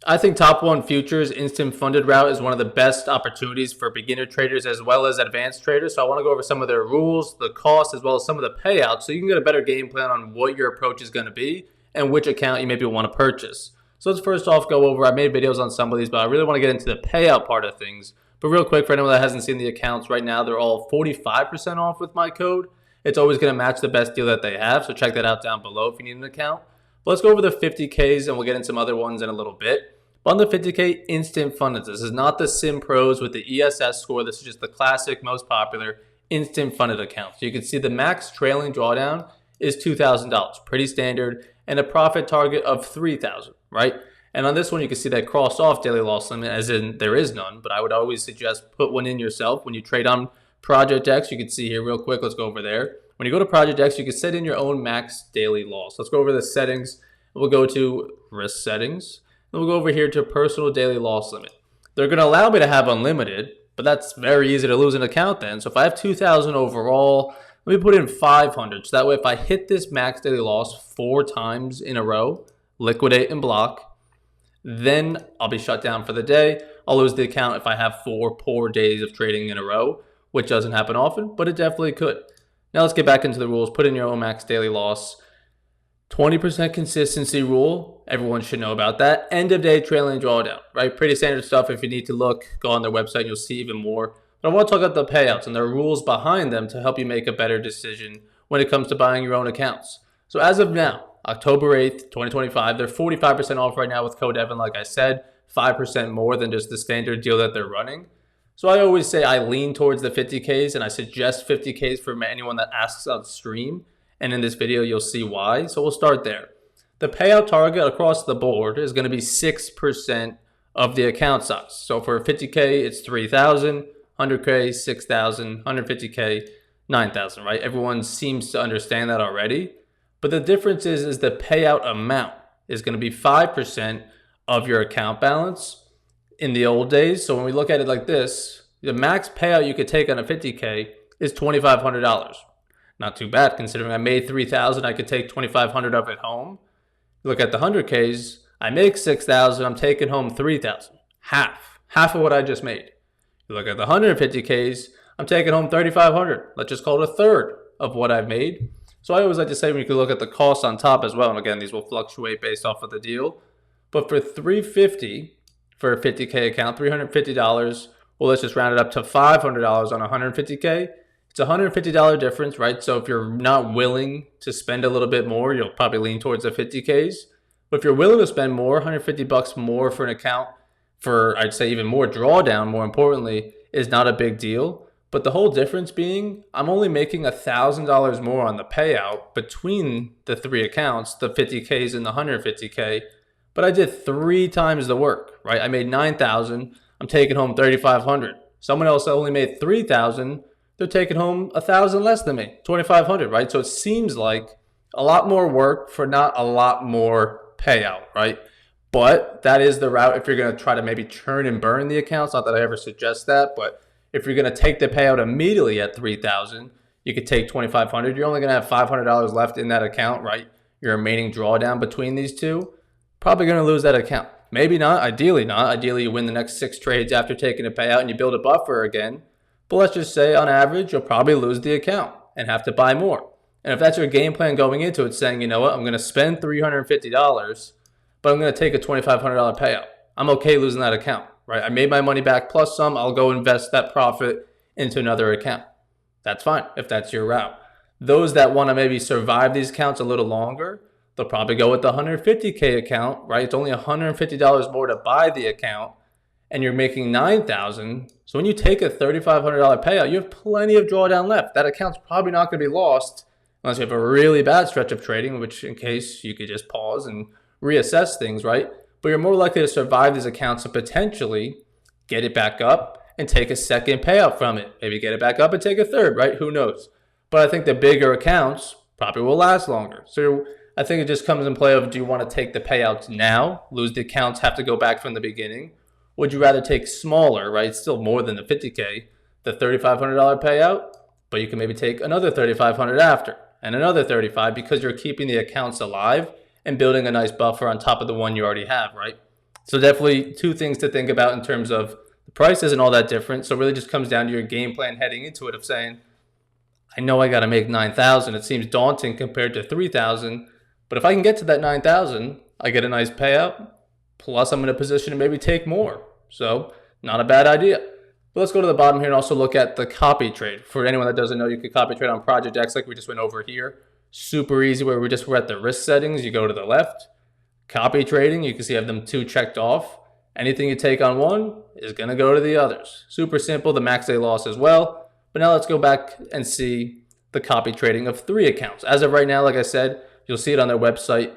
I think top one futures instant funded route is one of the best opportunities for beginner traders as well as advanced traders. So I want to go over some of their rules, the cost, as well as some of the payouts so you can get a better game plan on what your approach is going to be and which account you maybe want to purchase. So let's first off go over, I made videos on some of these, but I really want to get into the payout part of things. But real quick, for anyone that hasn't seen the accounts right now, they're all 45% off with my code. It's always going to match the best deal that they have. So check that out down below if you need an account. But let's go over the 50Ks and we'll get into some other ones in a little bit. On the 50K instant funded, this is not the Sim Pros with the ESS score. This is just the classic, most popular instant funded account. So you can see the max trailing drawdown is $2,000, pretty standard, and a profit target of $3,000, right? And on this one, you can see that cross off daily loss limit, as in there is none, but I would always suggest put one in yourself. When you trade on Project X, you can see here real quick, let's go over there. When you go to Project X, you can set in your own max daily loss. Let's go over the settings. We'll go to risk settings. We'll go over here to personal daily loss limit. They're going to allow me to have unlimited, but that's very easy to lose an account then. So if I have 2,000 overall, let me put in 500. So that way if I hit this max daily loss 4 times in a row, liquidate and block, then I'll be shut down for the day. I'll lose the account if I have 4 poor days of trading in a row, which doesn't happen often, but it definitely could. Now let's get back into the rules. Put in your own max daily loss. 20% consistency rule, everyone should know about that. End of day trailing drawdown, right? Pretty standard stuff. If you need to look, go on their website and you'll see even more. But I want to talk about the payouts and the rules behind them to help you make a better decision when it comes to buying your own accounts. So as of now, October 8th, 2025, they're 45% off right now with code Evan, like I said, 5% more than just the standard deal that they're running. So I always say I lean towards the 50Ks and I suggest 50Ks for anyone that asks on stream. And in this video, you'll see why. So we'll start there. The payout target across the board is going to be 6% of the account size. So for 50K, it's 3,000, 100K, 6,000, 150K, 9,000, right? Everyone seems to understand that already. But the difference is the payout amount is going to be 5% of your account balance in the old days. So when we look at it like this, the max payout you could take on a 50K is $2,500. Not too bad considering I made 3,000, I could take 2,500 of it home. Look at the 100Ks, I make 6,000, I'm taking home 3,000. Half of what I just made. You look at the 150Ks, I'm taking home 3,500. Let's just call it a third of what I've made. So I always like to say when you can look at the costs on top as well, and again, these will fluctuate based off of the deal. But for $350 for a 50K account, $350, well, let's just round it up to $500 on 150K. It's a $150 difference, right? So if you're not willing to spend a little bit more, you'll probably lean towards the 50Ks. But if you're willing to spend more, $150 more for an account for, I'd say even more drawdown, more importantly, is not a big deal. But the whole difference being, I'm only making $1,000 more on the payout between the 3 accounts, the 50Ks and the 150K. But I did 3 times the work, right? I made 9,000, I'm taking home 3,500. Someone else only made 3,000, they're taking home 1,000 less than me, 2,500, right? So it seems like a lot more work for not a lot more payout, right? But that is the route if you're going to try to maybe churn and burn the accounts. Not that I ever suggest that, but if you're going to take the payout immediately at 3,000, you could take 2,500. You're only going to have $500 left in that account, right? Your remaining drawdown between these two, probably going to lose that account. Maybe not, ideally not. Ideally, you win the next 6 trades after taking a payout and you build a buffer again. But let's just say on average, you'll probably lose the account and have to buy more. And if that's your game plan going into it, saying, you know what, I'm going to spend $350, but I'm going to take a $2,500 payout. I'm okay losing that account, right? I made my money back plus some. I'll go invest that profit into another account. That's fine if that's your route. Those that want to maybe survive these accounts a little longer, they'll probably go with the 150K account, right? It's only $150 more to buy the account. And you're making 9,000. So when you take a $3,500 payout, you have plenty of drawdown left. That account's probably not going to be lost unless you have a really bad stretch of trading, which in case you could just pause and reassess things, right? But you're more likely to survive these accounts and potentially get it back up and take a second payout from it. Maybe get it back up and take a third, right? Who knows? But I think the bigger accounts probably will last longer. So I think it just comes in play of, do you want to take the payouts now, lose the accounts, have to go back from the beginning? Would you rather take smaller, right? It's still more than the 50K, the $3,500 payout, but you can maybe take another $3,500 after and another $35 because you're keeping the accounts alive and building a nice buffer on top of the one you already have, right? So definitely two things to think about in terms of the price isn't all that different. So it really just comes down to your game plan heading into it of saying, I know I got to make 9,000. It seems daunting compared to 3,000, but if I can get to that 9,000, I get a nice payout. Plus, I'm in a position to maybe take more. So, not a bad idea. But let's go to the bottom here and also look at the copy trade. For anyone that doesn't know, you can copy trade on Project X like we just went over here. Super easy where we're at the risk settings. You go to the left. Copy trading, you can see I have them two checked off. Anything you take on one is going to go to the others. Super simple, the max day loss as well. But now let's go back and see the copy trading of 3 accounts. As of right now, like I said, you'll see it on their website,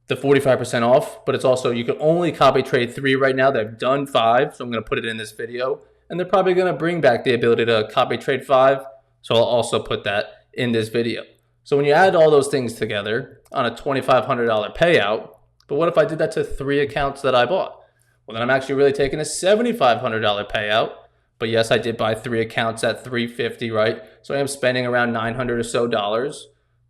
the 45% off, but it's also, you can only copy trade 3 right now. They've done 5, so I'm going to put it in this video. And they're probably going to bring back the ability to copy trade 5, so I'll also put that in this video. So when you add all those things together on a $2,500 payout, but what if I did that to 3 accounts that I bought? Well, then I'm actually really taking a $7,500 payout. But yes, I did buy 3 accounts at $350, right? So I am spending around $900 or so dollars,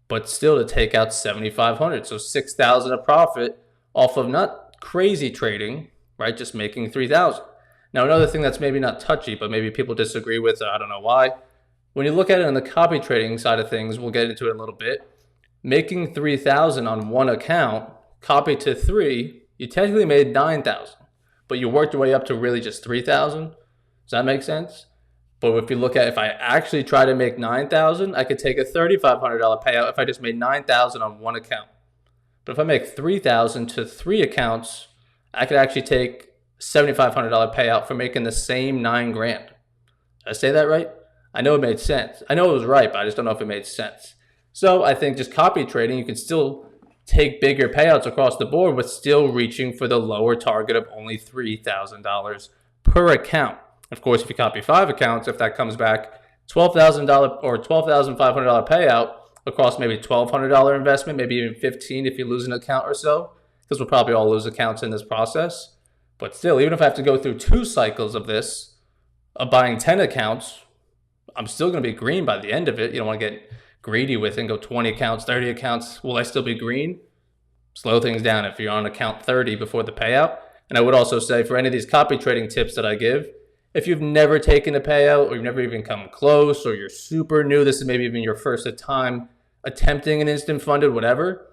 but still to take out $7,500. So $6,000 of profit off of not crazy trading, right? Just making $3,000. Now, another thing that's maybe not touchy, but maybe people disagree with, I don't know why. When you look at it on the copy trading side of things, we'll get into it in a little bit. Making $3,000 on one account, copy to 3, you technically made $9,000, but you worked your way up to really just $3,000. Does that make sense? But if you look at, if I actually try to make $9,000, I could take a $3,500 payout if I just made $9,000 on one account. But if I make $3,000 to 3 accounts, I could actually take $7,500 payout for making the same $9,000. Did I say that right? I know it made sense. I know it was right, but I just don't know if it made sense. So I think just copy trading, you can still take bigger payouts across the board, but still reaching for the lower target of only $3,000 per account. Of course, if you copy 5 accounts, if that comes back, $12,000 or $12,500 payout across maybe $1,200 investment, maybe even $15,000 if you lose an account or so, because we'll probably all lose accounts in this process. But still, even if I have to go through 2 cycles of this, of buying 10 accounts, I'm still going to be green by the end of it. You don't want to get greedy with it and go 20 accounts, 30 accounts. Will I still be green? Slow things down if you're on account 30 before the payout. And I would also say for any of these copy trading tips that I give, if you've never taken a payout or you've never even come close or you're super new, this is maybe even your first time attempting an instant funded, whatever,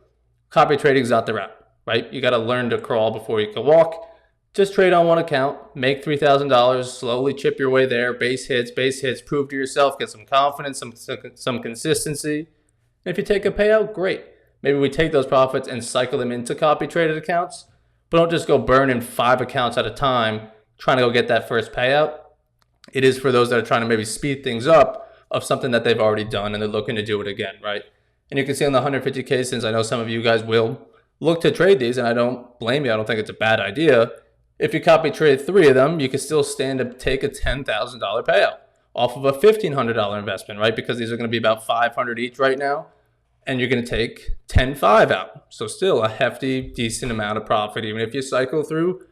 copy trading is not the route, right? You got to learn to crawl before you can walk. Just trade on one account, make $3,000, slowly chip your way there, base hits, prove to yourself, get some confidence, some consistency. And if you take a payout, great. Maybe we take those profits and cycle them into copy traded accounts, but don't just go burning 5 accounts at a time trying to go get that first payout. It is for those that are trying to maybe speed things up of something that they've already done and they're looking to do it again, right? And you can see on the 150K, since I know some of you guys will look to trade these, and I don't blame you, I don't think it's a bad idea. If you copy trade 3 of them, you can still stand to take a $10,000 payout off of a $1,500 investment, right? Because these are going to be about $500 each right now, and you're going to take 10.5 out. So still a hefty, decent amount of profit, even if you cycle through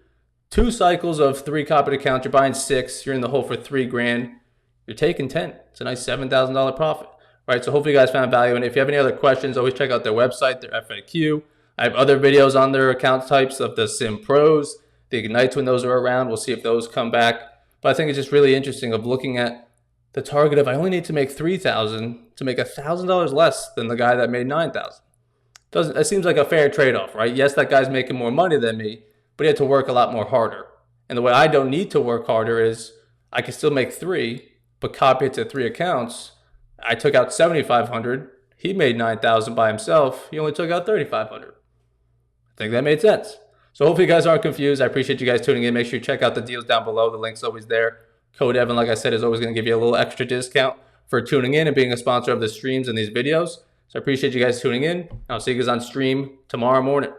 2 cycles of 3 copied accounts, you're buying 6, you're in the hole for $3,000, you're taking 10. It's a nice $7,000 profit, right? So hopefully you guys found value. And if you have any other questions, always check out their website, their FAQ. I have other videos on their account types of the Sim Pros, the Ignites when those are around. We'll see if those come back. But I think it's just really interesting of looking at the target of I only need to make $3,000 to make $1,000 less than the guy that made $9,000. It seems like a fair trade-off, right? Yes, that guy's making more money than me, but he had to work a lot more harder. And the way I don't need to work harder is I can still make 3, but copy it to 3 accounts. I took out $7,500. He made $9,000 by himself. He only took out $3,500. I think that made sense. So hopefully you guys aren't confused. I appreciate you guys tuning in. Make sure you check out the deals down below. The link's always there. Code Evan, like I said, is always going to give you a little extra discount for tuning in and being a sponsor of the streams and these videos. So I appreciate you guys tuning in. I'll see you guys on stream tomorrow morning.